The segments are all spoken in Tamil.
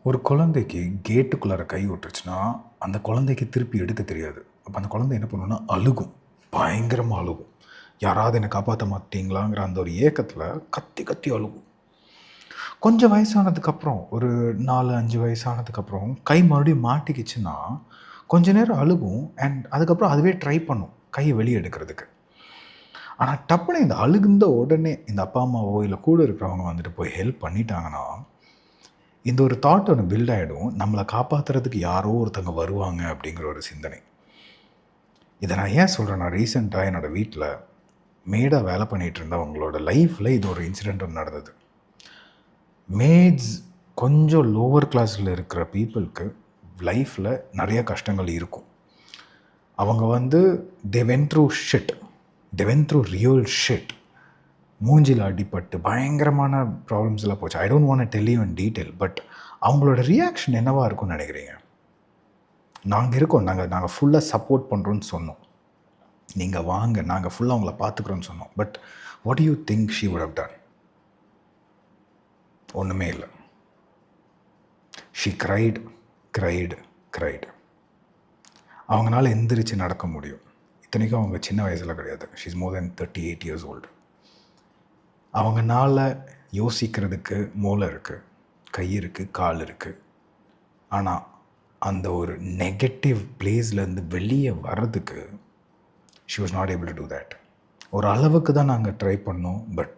ஒரு குழந்தைக்கு கேட்டுக்குள்ளார கை விட்டுருச்சுன்னா, அந்த குழந்தைக்கு திருப்பி எடுக்க தெரியாது. அப்ப அந்த குழந்தை என்ன பண்ணும்னா, அழுகும். பயங்கரமா அழுகும். யாராவது என்ன காப்பாத்த மாட்டீங்களாங்கிற அந்த ஒரு ஏக்கத்தில கத்தி கத்தி அழுகும். கொஞ்சம் வயசானதுக்கப்புறம், ஒரு 4, 5 வயசானதுக்கப்புறம் கை மறுபடியும் மாட்டிக்கிச்சுன்னா, கொஞ்ச நேரம் அழுகும். அதுக்கப்புறம் அதுவே ட்ரை பண்ணும். கைய வெளிய எடுக்கிறதுக்கு. ஆனா டப்புனு இந்த அழுகுந்த உடனே இந்த அப்பா, அம்மாவோ இல்ல கூட இருக்கிறவங்க வந்துட்டு போய் ஹெல்ப் பண்ணிட்டாங்கன்னா, இந்த ஒரு தாட் ஒண்ணு பில்ட் ஆயிடும். நம்மள காப்பாத்துறதுக்கு யாரோ ஒருத்தங்க வருவாங்க அப்படிங்கிற ஒரு சிந்தனை. இத நான் ஏன் சொல்றேன்னா, ரீசென்ட்டா என்னோட வீட்ல மேய்டா வேலை பண்ணிட்டு இருந்தவங்களோட லைஃப்ல இது ஒரு இன்சிடென்ட் ஒண்ணு நடந்தது. மேய்ட்ஸ் கொஞ்சம் லோவர் கிளாஸ்ல இருக்கிற பீப்பிள்க்கு லைஃப்ல நெறைய கஷ்டங்கள் இருக்கும். அவங்க வந்து they went through shit. They went through real shit. மூஞ்சில அடிபட்டு பயங்கரமான ப்ராப்ளம்ஸ்லாம் போச்சு. I don't want to tell you in detail. But அவங்களோட ரியாக்ஷன் என்னவா இருக்கும்னு நெனைக்கிறீங்க? நாங்க இருக்கோம். நாங்க ஃபுல்லா சப்போர்ட் பண்றோம்னு சொன்னோம். நீங்க வாங்க. நாங்க ஃபுல்லா உங்கள பார்த்துக்கிறோம்னு சொன்னோம். But what do you think she would have done? ஒண்ணுமே இல்ல. She cried, cried, cried. அவங்கனால எந்திரிச்சு நடக்க முடியும். இத்தனைக்கும் அவங்க சின்ன வயசுல கிடையாது. She is more than 38 years old. அவங்கனால யோசிக்கிறதுக்கு மூளை இருக்கு, கை இருக்கு, கால் இருக்கு. ஆனா, அந்த ஒரு நெகட்டிவ் பிளேஸ்லேருந்து வெளிய வர்றதுக்கு she was not able to do that. ஒரு அளவுக்கு தான் நாங்க ட்ரை பண்ணோம். But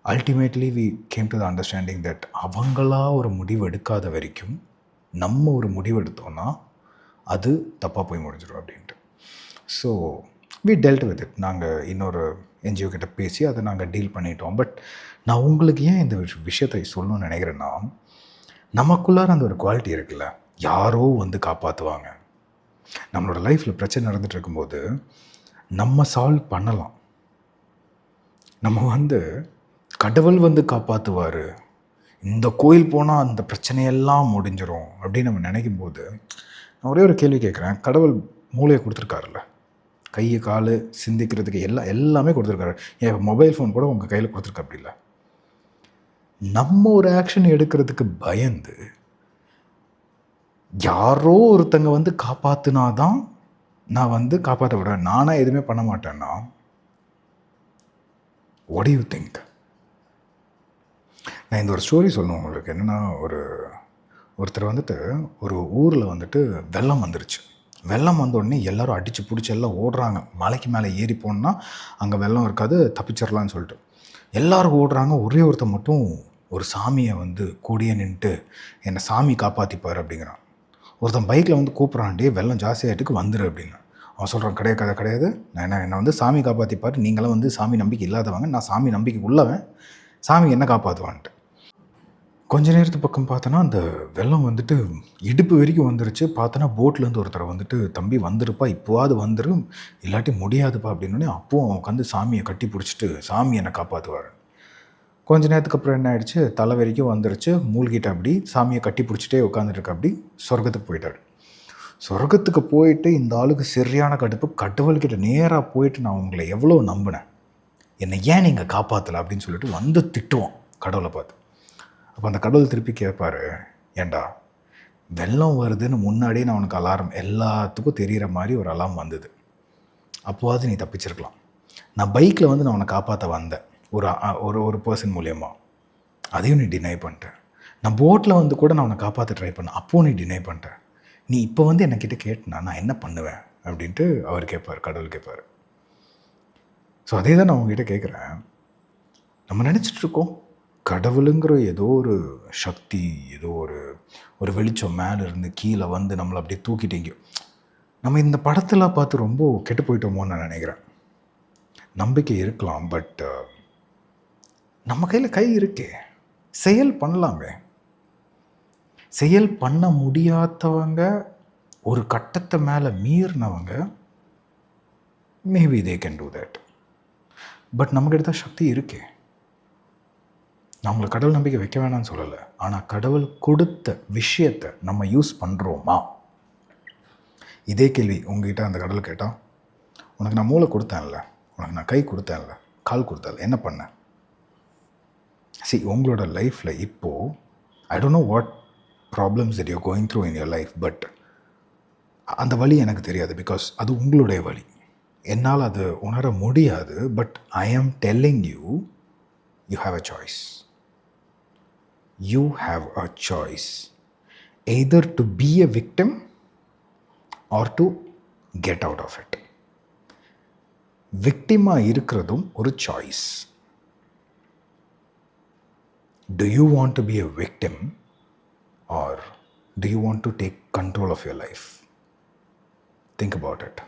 ultimately we came to the understanding that அவங்களா ஒரு முடிவு எடுக்காத வரைக்கும், நம்ம ஒரு முடிவு எடுத்தோம்னா, அது தப்பா போய் முடிஞ்சிடும் அப்படின்ட்டு. So we dealt with it. நாங்க இன்னொரு என்ஜிஓ கிட்ட பேசி அதை நாங்க டீல் பண்ணிட்டோம். பட் நான் உங்களுக்கு ஏன் இந்த விஷயத்தை சொல்லணும்னு நினைக்கிறேன்னா, நமக்குள்ளார அந்த ஒரு குவாலிட்டி இருக்குல்ல, யாரோ வந்து காப்பாற்றுவாங்க. நம்மளோட லைஃப்பில் பிரச்சனை நடந்துட்டு இருக்கும்போது நம்ம சால்வ் பண்ணலாம். நம்ம வந்து கடவுள் வந்து காப்பாற்றுவார், இந்த கோயில் போனால் அந்த பிரச்சனையெல்லாம் முடிஞ்சிடும் அப்படின்னு நம்ம நினைக்கும் போது, நான் ஒரே ஒரு கேள்வி கேட்குறேன். கடவுள் மூளையை கொடுத்துருக்காருல்ல, கை கால் சிந்திக்கிறதுக்கு எல்லாமே கொடுத்துருக்காரு. என் மொபைல் ஃபோன் கூட உங்கள் கையில் கொடுத்துருக்க அப்படி இல்லை. நம்ம ஒரு ஆக்ஷன் எடுக்கிறதுக்கு பயந்து யாரோ ஒருத்தங்க வந்து காப்பாற்றினாதான் நான் வந்து காப்பாற்ற விடுறேன், நானா எதுவுமே பண்ண மாட்டேன்னா, வாட் டு யூ திங்க்? நான் இந்த ஒரு ஸ்டோரி சொல்லணும் உங்களுக்கு. என்னென்னா, ஒருத்தர் வந்துட்டு ஒரு ஊரில் வந்துட்டு வெள்ளம் வந்துருச்சு. வெள்ளம் வந்த உடனே எல்லோரும் அடித்து பிடிச்சி எல்லாம் ஓடுறாங்க. மலைக்கு மேலே ஏறி போனால் அங்கே வெள்ளம் இருக்காது, தப்பிச்சிடலான்னு சொல்லிட்டு எல்லோரும் ஓடுறாங்க. ஒரே ஒருத்தர் மட்டும் ஒரு சாமியை வந்து கூடியே நின்றுட்டு என்னை சாமி காப்பாற்றிப்பார் அப்படிங்கிறான். ஒருத்தன் பைக்கில் வந்து கூப்பிட்றான், டே வெள்ளம் ஜாஸ்தியாகிட்டுக்கு வந்துரு அப்படின்னு. அவன் சொல்கிறான், கிடையாது, நான் என்னை வந்து சாமி காப்பாற்றிப்பார், நீங்களாம் வந்து சாமி நம்பிக்கை இல்லாதவங்க, நான் சாமி நம்பிக்கை உள்ளவன், சாமி என்ன காப்பாற்றுவான்ட்டு. கொஞ்ச நேரத்து பக்கம் பார்த்தோன்னா அந்த வெள்ளம் வந்துட்டு இடுப்பு வரைக்கும் வந்துருச்சு. பார்த்தோன்னா போட்லேருந்து ஒருத்தரை வந்துட்டு, தம்பி வந்துருப்பா, இப்போவாது வந்துடும், இல்லாட்டி முடியாதுப்பா அப்படின்னோடனே அப்போவும் அவன் உட்காந்து சாமியை கட்டி பிடிச்சிட்டு, சாமி என்னை காப்பாற்றுவார். கொஞ்ச நேரத்துக்கு அப்புறம் என்ன ஆயிடுச்சு, தலை வரைக்கும் வந்துருச்சு, மூழ்கிட்ட அப்படி சாமியை கட்டி பிடிச்சிட்டே உட்காந்துருக்க அப்படி சொர்க்கத்துக்கு போயிட்டார். சொர்க்கத்துக்கு போயிட்டு இந்த ஆளுக்கு சரியான கடுப்பு. கடவுள்கிட்ட நேராக போயிட்டு, நான் உங்களை எவ்வளோ நம்பினேன், என்னை ஏன் நீங்கள் காப்பாற்றலை அப்படின்னு சொல்லிட்டு வந்து திட்டுவோம் கடவுளை பார்த்து. அப்போ அந்த கடவுள் திருப்பி கேட்பார், ஏண்டா வெள்ளம் வருதுன்னு முன்னாடியே நான் உனக்கு அலாரம் எல்லாத்துக்கும் தெரிகிற மாதிரி ஒரு அலாரம் வந்தது, அப்போவாது நீ தப்பிச்சிருக்கலாம். நான் பைக்கில் வந்து நான் உன்னை காப்பாற்ற வந்தேன் ஒரு பர்சன் மூலியமாக, அதையும் நீ டினை பண்ணிட்டேன். நான் போட்டில் வந்து கூட நான் உன்னை காப்பாற்ற ட்ரை பண்ணேன், அப்போது நீ டினை பண்ணிட்டேன். நீ இப்போ வந்து என்கிட்ட கேட்டனா நான் என்ன பண்ணுவேன் அப்படின்ட்டு அவர் கேட்பார், கடவுள் கேட்பார். ஸோ அதே தான் நான் உங்ககிட்ட கேட்குறேன். நம்ம நினச்சிட்ருக்கோம் கடவுளுங்கிற ஏதோ ஒரு சக்தி, ஏதோ ஒரு வெளிச்சம் மேலே இருந்து கீழே வந்து நம்மளை அப்படியே தூக்கிட்டீங்க. நம்ம இந்த படத்தில் பார்த்து ரொம்ப கெட்டு போயிட்டோமோன்னு நான் நினைக்கிறேன். நம்பிக்கை இருக்கலாம், பட் நம்ம கையில் கை இருக்கே, செயல் பண்ணலாமே. செயல் பண்ண முடியாதவங்க, ஒரு கட்டத்தை மேலே மீறினவங்க, maybe they can do that. But நம்மக்கிட்ட தான் சக்தி இருக்கே. நான் உங்களை கடவுள் நம்பிக்கை வைக்க வேணாம்னு சொல்லலை, ஆனால் கடவுள் கொடுத்த விஷயத்தை நம்ம யூஸ் பண்ணுறோமா? இதே கேள்வி உங்ககிட்ட அந்த கடவுள் கேட்டால், உனக்கு நான் மூளை கொடுத்தேன்ல, உனக்கு நான் கை கொடுத்தேன்ல, கால் கொடுத்தேன்ல, என்ன பண்ணேன்? உங்களோட லைஃப்பில் இப்போது I don't know what problems that you're going through in your life, but அந்த வழி எனக்கு தெரியாது, பிகாஸ் அது உங்களுடைய வழி. என்னால் அது உணர முடியாது. But I am telling you, you have a choice. You have a choice. Either to be a victim or to get out of it. விக்டிமாக இருக்கிறதும் ஒரு choice. Do you want to be a victim, or do you want to take control of your life? Think about it.